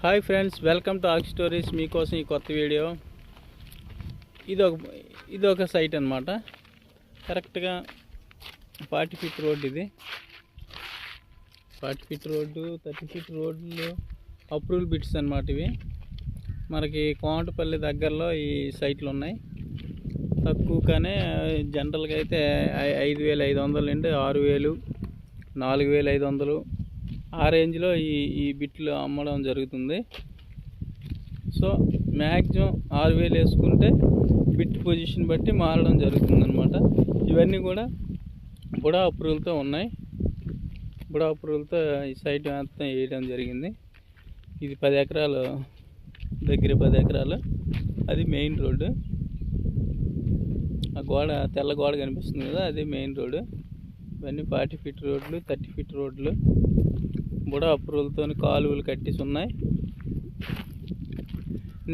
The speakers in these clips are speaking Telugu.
హాయ్ ఫ్రెండ్స్, వెల్కమ్ టు ఆక్ స్టోరీస్. మీకోసం ఈ కొత్త వీడియో. ఇదొక సైట్ అన్నమాట. కరెక్ట్గా 40 ఫీట్ రోడ్. ఇది 40 ఫీట్ రోడ్డు, 30 ఫీట్ రోడ్లు అప్రూవల్ బిట్స్ అన్నమాట. ఇవి మనకి కోమటపల్లి దగ్గరలో ఈ సైట్లు ఉన్నాయి. తక్కువగానే జనరల్గా అయితే 5,500 నుండి 6,000, 4,500 ఆ రేంజ్లో ఈ బిట్లు అమ్మడం జరుగుతుంది. సో మ్యాక్సిమం 6,000 వేసుకుంటే బిట్ పొజిషన్ బట్టి మారడం జరుగుతుంది అనమాట. ఇవన్నీ కూడా బుడా అప్రూవల్తో ఉన్నాయి. బుడా అప్రూవల్తో ఈ సైట్ మొత్తం వేయడం జరిగింది. ఇది 10 ఎకరాలు, దగ్గర 10 ఎకరాలు. అది మెయిన్ రోడ్డు. ఆ గోడ, తెల్ల గోడ కనిపిస్తుంది కదా, అది మెయిన్ రోడ్డు. ఇవన్నీ 40 ఫీట్ రోడ్లు, 30 ఫీట్ రోడ్లు బుడా అప్రూవల్తో కాలువలు కట్టేసి ఉన్నాయి.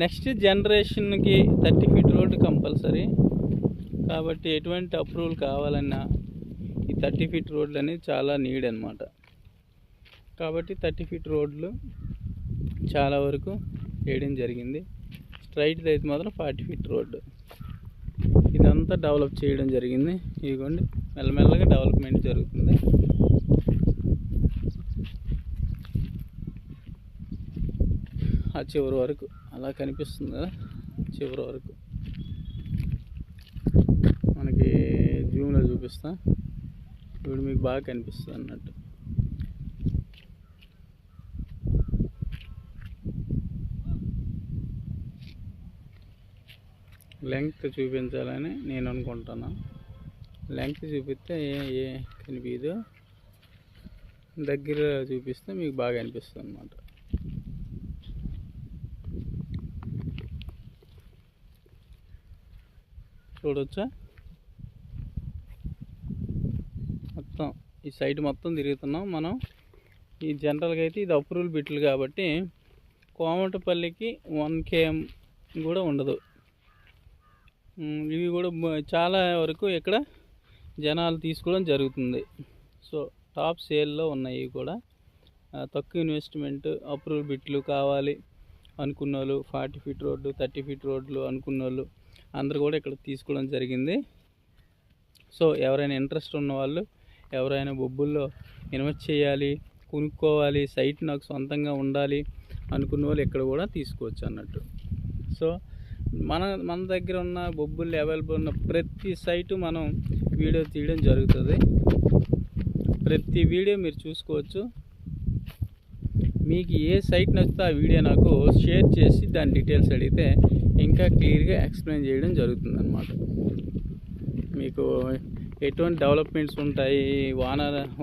నెక్స్ట్ జనరేషన్కి 30 ఫీట్ రోడ్డు కంపల్సరీ. కాబట్టి ఎటువంటి అప్రూవల్ కావాలన్నా ఈ 30 ఫీట్ రోడ్లు అనేది చాలా నీడ్ అనమాట. కాబట్టి 30 ఫీట్ రోడ్లు చాలా వరకు వేయడం జరిగింది. స్ట్రైట్ అయితే మాత్రం 40 ఫీట్ రోడ్డు. ఇదంతా డెవలప్ చేయడం జరిగింది. ఇదిగోండి, మెల్లమెల్లగా డెవలప్మెంట్ జరుగుతుంది. ఆ చివరి వరకు అలా కనిపిస్తుంది కదా, చివరి వరకు మనకి జూమ్లో చూపిస్తా. ఇప్పుడు మీకు బాగా కనిపిస్తుంది అన్నట్టు. లెంగ్త్ చూపించాలని నేను అనుకుంటున్నా. లెంగ్త్ చూపిస్తే ఏ కనిపించదు, దగ్గర చూపిస్తే మీకు బాగా అనిపిస్తుంది అన్నమాట. చూడొచ్చా, మొత్తం ఈ సైడ్ మొత్తం తిరుగుతున్నాం మనం. ఈ జనరల్గా అయితే ఇది అప్రూవల్ బిట్లు కాబట్టి కోమటపల్లికి 1 km కూడా ఉండదు. ఇవి కూడా చాలా వరకు ఇక్కడ జనాలు తీసుకోవడం జరుగుతుంది. సో టాప్ సేల్లో ఉన్నాయి. ఇవి కూడా తక్కువ ఇన్వెస్ట్మెంట్ అప్రూవల్ బిట్లు కావాలి అనుకున్న వాళ్ళు, 40 ఫీట్ రోడ్డు, 30 ఫీట్ రోడ్లు అనుకున్న వాళ్ళు అందరు కూడా ఇక్కడ తీసుకోవడం జరిగింది. సో ఎవరైనా ఇంట్రెస్ట్ ఉన్నవాళ్ళు, ఎవరైనా బొబ్బుల్లో ఇన్వెస్ట్ చేయాలి, కొనుక్కోవాలి, సైట్ నాకు సొంతంగా ఉండాలి అనుకున్న వాళ్ళు ఇక్కడ కూడా తీసుకోవచ్చు అన్నట్టు. సో మన దగ్గర ఉన్న బొబ్బులు అవైలబుల్ ఉన్న ప్రతి సైటు మనం వీడియో తీయడం జరుగుతుంది. ప్రతి వీడియో మీరు చూసుకోవచ్చు. మీకు ఏ సైట్ నచ్చితే ఆ వీడియో నాకు షేర్ చేసి దాని డీటెయిల్స్ అడిగితే ఇంకా క్లియర్గా ఎక్స్ప్లెయిన్ చేయడం జరుగుతుంది అన్నమాట. మీకు ఎటువంటి డెవలప్మెంట్స్ ఉంటాయి,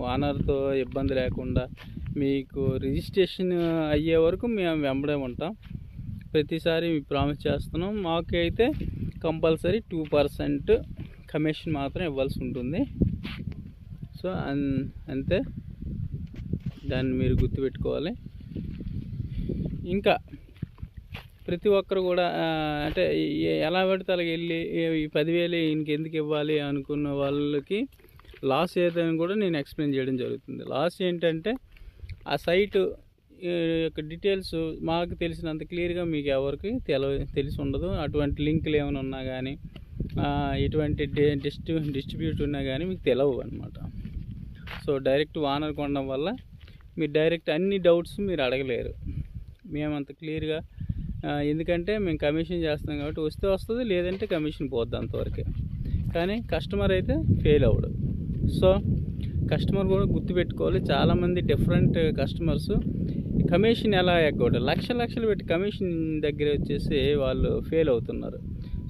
వానర్తో ఇబ్బంది లేకుండా మీకు రిజిస్ట్రేషన్ అయ్యే వరకు మేము వెంబడే ఉంటాం. ప్రతిసారి మీకు ప్రామిస్ చేస్తున్నాం. మాకు అయితే కంపల్సరీ 2% కమిషన్ మాత్రం ఇవ్వాల్సి ఉంటుంది. సో అంతే, దాన్ని మీరు గుర్తుపెట్టుకోవాలి. ఇంకా ప్రతి ఒక్కరు కూడా అంటే ఎలా పడితే అలాగ వెళ్ళి ఈ 10,000 ఇంకెందుకు ఇవ్వాలి అనుకున్న వాళ్ళకి లాస్ ఏదని కూడా నేను ఎక్స్ప్లెయిన్ చేయడం జరుగుతుంది. లాస్ ఏంటంటే ఆ సైటు యొక్క డీటెయిల్స్ మాకు తెలిసినంత క్లియర్గా మీకు ఎవరికి తెలిసి ఉండదు. అటువంటి లింకులు ఏమైనా ఉన్నా కానీ, ఎటువంటి డిస్ట్రిబ్యూట్ ఉన్నా కానీ మీకు తెలియవు అనమాట. సో డైరెక్ట్ వానర్ కొనడం వల్ల మీరు డైరెక్ట్ అన్ని డౌట్స్ మీరు అడగలేరు. మేమంత క్లియర్గా, ఎందుకంటే మేము కమిషన్ చేస్తాం కాబట్టి వస్తే వస్తుంది, లేదంటే కమిషన్ పోద్ది అంతవరకే. కానీ కస్టమర్ అయితే ఫెయిల్ అవ్వడు. సో కస్టమర్ కూడా గుర్తుపెట్టుకోవాలి. చాలామంది డిఫరెంట్ కస్టమర్స్ కమిషన్ ఎలా ఎగ్గొట్టారు, లక్షలు పెట్టి కమిషన్ దగ్గర వచ్చేసి వాళ్ళు ఫెయిల్ అవుతున్నారు.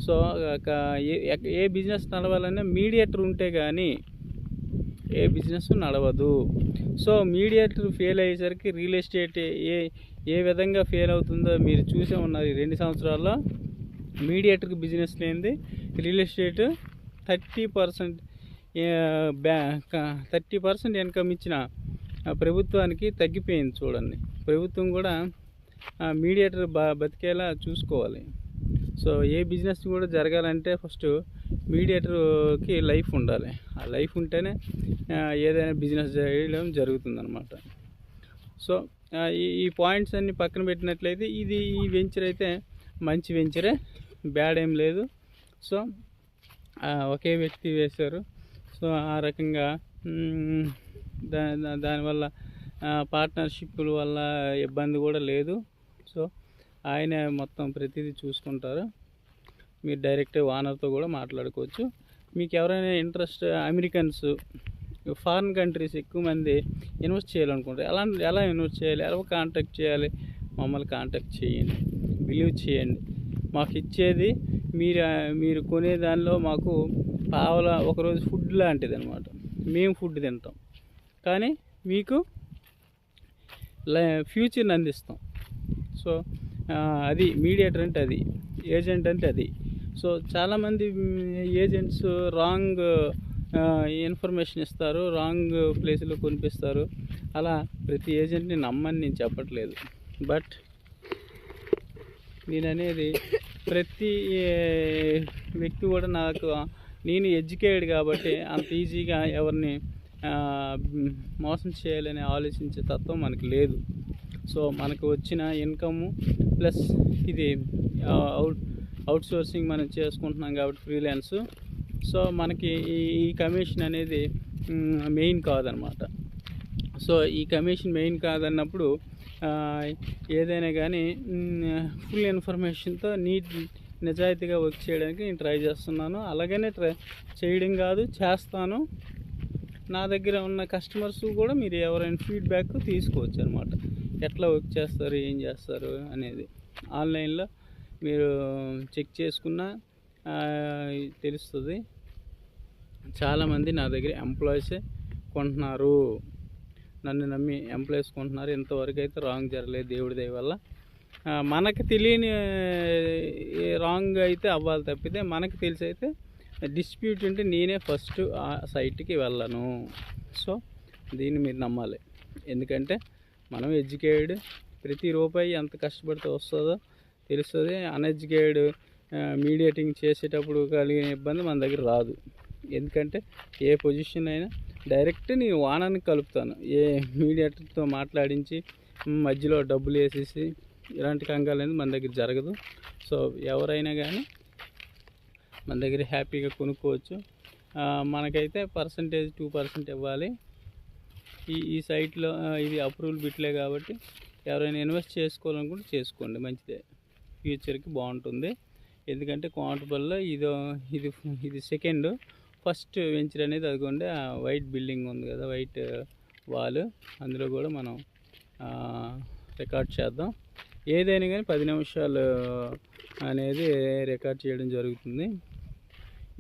సో ఏ బిజినెస్ నడవాలన్నా మీడియేటర్ ఉంటే కానీ ఏ బిజినెస్ నడవదు. సో మీడియేటర్ ఫెయిల్ అయ్యేసరికి రియల్ ఎస్టేట్ ఏ విధంగా ఫెయిల్ అవుతుందో మీరు చూసే ఉన్నారు. ఈ 2 సంవత్సరాల్లో మీడియేటర్కి బిజినెస్ లేనిది రియల్ ఎస్టేట్ 30% ఇన్కమ్ ఇచ్చిన ప్రభుత్వానికి తగ్గిపోయింది. చూడండి, ప్రభుత్వం కూడా మీడియేటర్ బతికేలా చూసుకోవాలి. సో ఏ బిజినెస్ కూడా జరగాలంటే ఫస్ట్ మీడియేటర్కి లైఫ్ ఉండాలి. ఆ లైఫ్ ఉంటేనే ఏదైనా బిజినెస్ చేయడం జరుగుతుందన్నమాట. సో ఈ పాయింట్స్ అన్ని పక్కన పెట్టినట్లయితే ఈ వెంచర్ అయితే మంచి వెంచరే, బ్యాడ్ ఏం లేదు. సో ఒకే వ్యక్తి వేశారు. సో ఆ రకంగా దానివల్ల పార్ట్నర్షిప్ల వల్ల ఇబ్బంది కూడా లేదు. సో ఆయన మొత్తం ప్రతిదీ చూసుకుంటారు. మీరు డైరెక్ట్ ఓనర్తో కూడా మాట్లాడుకోవచ్చు. మీకు ఎవరైనా ఇంట్రెస్ట్, అమెరికన్స్, ఫారిన్ కంట్రీస్ ఎక్కువ మంది ఇన్వెస్ట్ చేయాలనుకుంటారు. ఎలా ఇన్వెస్ట్ చేయాలి, ఎలా కాంటాక్ట్ చేయాలి, మమ్మల్ని కాంటాక్ట్ చేయండి, బిలీవ్ చేయండి. మాకు ఇచ్చేది మీరు కొనే దానిలో మాకు పావలా ఒకరోజు ఫుడ్ లాంటిది అనమాట. మేము ఫుడ్ తింటాం, కానీ మీకు ఫ్యూచర్ని అందిస్తాం. సో అది మీడియేటర్ అంటే, అది ఏజెంట్ అంటే అది. సో చాలామంది ఏజెంట్స్ రాంగ్ ఇన్ఫర్మేషన్ ఇస్తారు, రాంగ్ ప్లేస్లో కొనిపిస్తారు. అలా ప్రతి ఏజెంట్ని నమ్మని నేను చెప్పట్లేదు. బట్ నేను అనేది ప్రతి వ్యక్తి కూడా నేను ఎడ్యుకేటెడ్ కాబట్టి అంత ఈజీగా ఎవరిని మోసం చేయాలని ఆలోచించే తత్వం మనకు లేదు. సో మనకు వచ్చిన ఇన్కమ్ ప్లస్ ఇది అవుట్సోర్సింగ్ మనం చేసుకుంటున్నాం కాబట్టి ఫ్రీలాన్స్. సో మనకి ఈ కమిషన్ అనేది మెయిన్ కాదనమాట. సో ఈ కమిషన్ మెయిన్ కాదన్నప్పుడు ఏదైనా కానీ ఫుల్ ఇన్ఫర్మేషన్తో నిజాయితీగా వర్క్ చేయడానికి నేను ట్రై చేస్తున్నాను. అలాగనే చేయడం కాదు, చేస్తాను. నా దగ్గర ఉన్న కస్టమర్స్ కూడా మీరు ఎవరైనా ఫీడ్బ్యాక్ తీసుకోవచ్చు అనమాట. ఎట్లా వర్క్ చేస్తారు, ఏం చేస్తారు అనేది ఆన్లైన్లో మీరు చెక్ చేసుకున్నా తెలుస్తుంది. చాలామంది నా దగ్గర ఎంప్లాయీసే కొంటున్నారు, నన్ను నమ్మి ఎంప్లాయీస్ కొంటున్నారు. ఇంతవరకు అయితే రాంగ్ జరగలేదు దేవుడి దయ వల్ల. మనకు తెలియని రాంగ్ అయితే అవ్వాలి తప్పితే, మనకు తెలిసి అయితే డిస్ప్యూట్ ఉంటే నేనే ఫస్ట్ ఆ సైట్కి వెళ్ళను. సో దీన్ని మీరు నమ్మాలి. ఎందుకంటే మనం ఎడ్యుకేటెడ్, ప్రతి రూపాయి ఎంత కష్టపడితే వస్తుందో తెలుస్తుంది. అన్ఎడ్యుకేటెడ్ మీడియేటింగ్ చేసేటప్పుడు కలిగిన ఇబ్బంది మన దగ్గర రాదు. ఎందుకంటే ఏ పొజిషన్ అయినా డైరెక్ట్ నేను ఓనర్ని కలుపుతాను. ఏ మీడియేటర్తో మాట్లాడించి మధ్యలో డబ్బులు వేసేసి ఇలాంటి కంగాలు అనేది మన దగ్గర జరగదు. సో ఎవరైనా కానీ మన దగ్గర హ్యాపీగా కొనుక్కోవచ్చు. మనకైతే 2% ఇవ్వాలి. ఈ సైట్లో ఇది అప్రూవల్ బిట్లే కాబట్టి ఎవరైనా ఇన్వెస్ట్ చేసుకోవాలనుకుంటే చేసుకోండి, మంచిదే, ఫ్యూచర్కి బాగుంటుంది. ఎందుకంటే కోమటపల్లిలో ఇది సెకండ్, ఫస్ట్ వెంచర్ అనేది అదిగోండి ఆ వైట్ బిల్డింగ్ ఉంది కదా, వైట్ వాల్, అందులో కూడా మనం రికార్డ్ చేద్దాం. ఏదైనా కానీ 10 నిమిషాలు అనేది రికార్డ్ చేయడం జరుగుతుంది.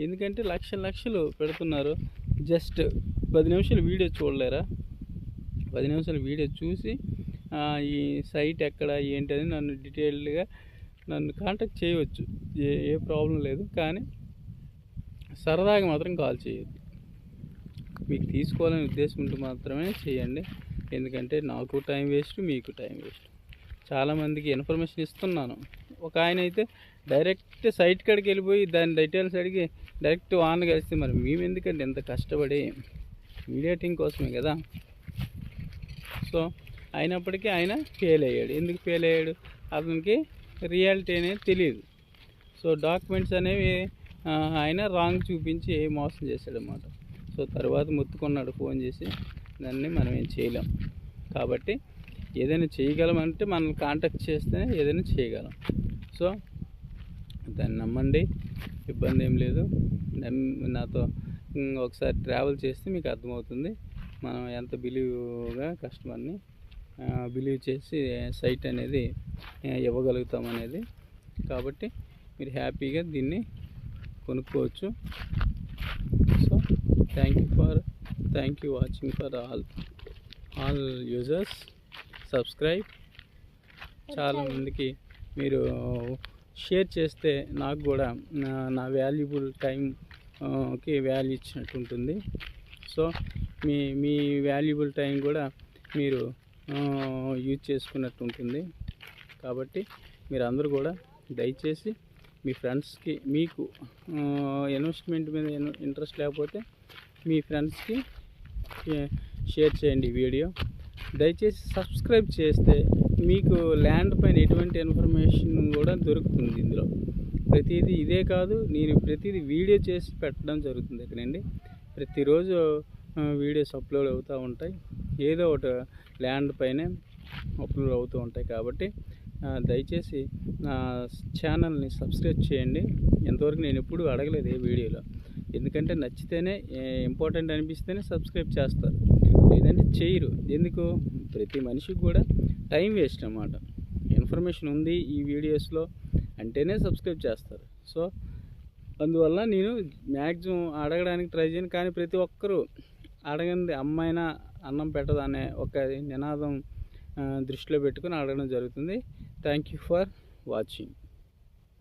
ఎందుకంటే లక్షలు పెడుతున్నారు, జస్ట్ 10 నిమిషాలు వీడియో చూడలేరా? 10 నిమిషాలు వీడియో చూసి ఈ సైట్ ఎక్కడ ఏంటని నన్ను డీటెయిల్డ్గా కాంటాక్ట్ చేయవచ్చు, ఏ ప్రాబ్లం లేదు. కానీ సరదాగా మాత్రం కాల్ చేయొద్దు. మీకు తీసుకోవాలనే ఉద్దేశం ఉంటే మాత్రమే చేయండి. ఎందుకంటే నాకు టైం వేస్ట్, మీకు టైం వేస్ట్. చాలామందికి ఇన్ఫర్మేషన్ ఇస్తున్నాను. ఒక ఆయన అయితే డైరెక్ట్ సైట్ కాడికి వెళ్ళిపోయి దాని డీటెయిల్స్ అడిగి డైరెక్ట్ ఆన్ కలిస్తే, మరి మేము ఎందుకంటే ఎంత కష్టపడి మీడియేటింగ్ కోసమే కదా. సో అయినప్పటికీ ఆయన ఫెయిల్ అయ్యాడు. ఎందుకు ఫెయిల్ అయ్యాడు? అతనికి రియాలిటీ అనేది తెలియదు. సో డాక్యుమెంట్స్ అనేవి ఆయన రాంగ్ చూపించి మోసం చేశాడనమాట. సో తర్వాత మొత్తుకున్నాడు ఫోన్ చేసి, దాన్ని మనం ఏం చేయలేం. కాబట్టి ఏదైనా చేయగలమంటే మనల్ని కాంటాక్ట్ చేస్తేనే ఏదైనా చేయగలం. సో దాన్ని నమ్మండి, ఇబ్బంది ఏం లేదు. నాతో ఒకసారి ట్రావెల్ చేస్తే మీకు అర్థమవుతుంది మనం ఎంత బిలీవ్గా కస్టమర్ని బిలీవ్ చేసి సైట్ అనేది ఇవ్వగలుగుతాం అనేది. కాబట్టి మీరు హ్యాపీగా దీన్ని కొనుక్కోవచ్చు. So thank you watching for all users. Subscribe. చాలామందికి మీరు షేర్ చేస్తే నాకు కూడా నా వాల్యుబుల్ టైంకి వాల్యూ ఇచ్చినట్టు ఉంటుంది. సో మీ వాల్యుబుల్ టైం కూడా మీరు యూజ్ చేసుకున్నట్టు ఉంటుంది. కాబట్టి మీరు అందరూ కూడా దయచేసి మీ ఫ్రెండ్స్కి, మీకు ఇన్వెస్ట్మెంట్ మీద ఇంట్రెస్ట్ లేకపోతే మీ ఫ్రెండ్స్కి షేర్ చేయండి వీడియో. దయచేసి సబ్స్క్రైబ్ చేస్తే మీకు ల్యాండ్ పైన ఎటువంటి ఇన్ఫర్మేషన్ కూడా దొరుకుతుంది. ఇందులో ప్రతిదీ ఇదే కాదు, నేను ప్రతిదీ వీడియో చేసి పెట్టడం జరుగుతుంది ఇక్కడండి. ప్రతిరోజు వీడియోస్ అప్లోడ్ అవుతూ ఉంటాయి, ఏదో ఒకటి ల్యాండ్ పైనే అప్లోడ్ అవుతూ ఉంటాయి. కాబట్టి దయచేసి నా ఛానల్ని సబ్స్క్రైబ్ చేయండి. ఎంతవరకు నేను ఎప్పుడు అడగలేదు ఏ వీడియోలో, ఎందుకంటే నచ్చితేనే ఇంపార్టెంట్ అనిపిస్తేనే సబ్స్క్రైబ్ చేస్తారు, లేదంటే చేయరు. ఎందుకు? ప్రతి మనిషికి కూడా టైం వేస్ట్ అన్నమాట. ఇన్ఫర్మేషన్ ఉంది ఈ వీడియోస్లో అంటేనే సబ్స్క్రైబ్ చేస్తారు. సో అందువల్ల నేను మ్యాక్సిమం అడగడానికి ట్రై చేయను. కానీ ప్రతి ఒక్కరూ అడగంది అమ్మైనా అన్నం పెట్టదు అనే ఒక నినాదం దృష్టిలో పెట్టుకుని అడగడం జరుగుతుంది. Thank you for watching.